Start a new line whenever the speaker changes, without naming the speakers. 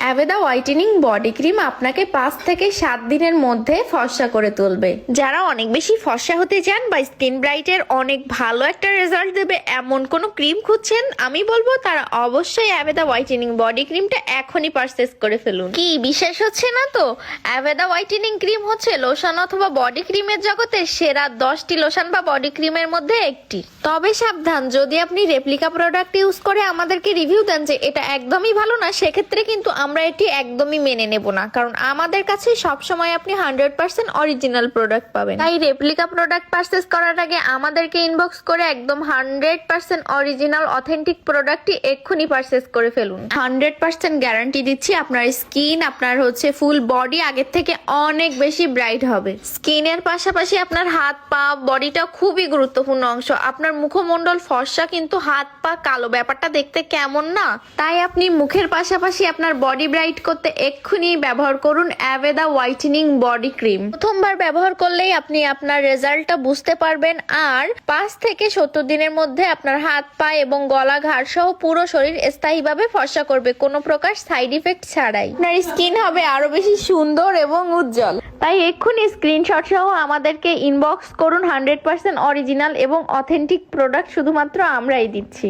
অ্যাভেদা whitening body cream আপনাকে 5 থেকে 7 দিনের মধ্যে ফর্সা করে তুলবে। যারা অনেক বেশি ফর্সা হতে চান বা স্কিন ব্রাইটের অনেক ভালো একটা রেজাল্ট দেবে এমন কোনো ক্রিম খুঁজছেন, আমি বলবো তারা অবশ্যই অ্যাভেদা হোয়াইটেনিং বডি ক্রিমটা এখনই পারচেজ করে ফেলুন। কি বিশ্বাস হচ্ছে না তো? অ্যাভেদা হোয়াইটেনিং ক্রিম হচ্ছে লোশন অথবা বডি ক্রিমের জগতে সেরা 10টি লোশন বা বডি ক্রিমের মধ্যে একটি। তবে সাবধান, যদি আপনি রেপ্লিকা প্রোডাক্ট ইউজ করে আমাদেরকে রিভিউ দেন যে এটা একদমই ভালো না, সেক্ষেত্রে কিন্তু আমরা এটি একদমই মেনে নেব না, কারণ আমাদের কাছে সবসময় আপনি 100% অরিজিনাল প্রোডাক্ট পাবেন। তাই রেপ্লিকা প্রোডাক্ট পারচেস করার আগে আমাদেরকে ইনবক্স করে একদম 100% অরিজিনাল অথেন্টিক প্রোডাক্টই এক্ষুনি পারচেস করে ফেলুন। 100% গ্যারান্টি দিচ্ছি আপনার স্কিন, আপনার হচ্ছে ফুল বডি আগের থেকে অনেক বেশি ব্রাইট হবে। স্কিনের পাশাপাশি আপনার হাত পা বডিটা খুবই গুরুত্বপূর্ণ অংশ। আপনার মুখমণ্ডল ফর্সা কিন্তু হাত পা কালো, ব্যাপারটা দেখতে কেমন না? তাই আপনি মুখের পাশাপাশি আপনার বডি ব্রাইট করতে এক্ষুনি ব্যবহার করুন অ্যাভেদা হোয়াইটেনিং বডি ক্রিম। প্রথমবার ব্যবহার করলেই আপনি আপনার রেজাল্টটা বুঝতে পারবেন, আর 5 থেকে 70 দিনের মধ্যে আপনার হাত পা এবং গলা ঘাড় সহ পুরো শরীর স্থায়ীভাবে ফর্সা করবে, কোনো প্রকার সাইড ইফেক্ট ছাড়াই। আপনার স্কিন হবে আরো বেশি সুন্দর এবং উজ্জ্বল। তাই এক্ষুনি স্ক্রিনশট সহ আমাদেরকে ইনবক্স করুন। 100% অরিজিনাল এবং অথেন্টিক প্রোডাক্ট শুধুমাত্র আমরাই দিচ্ছি।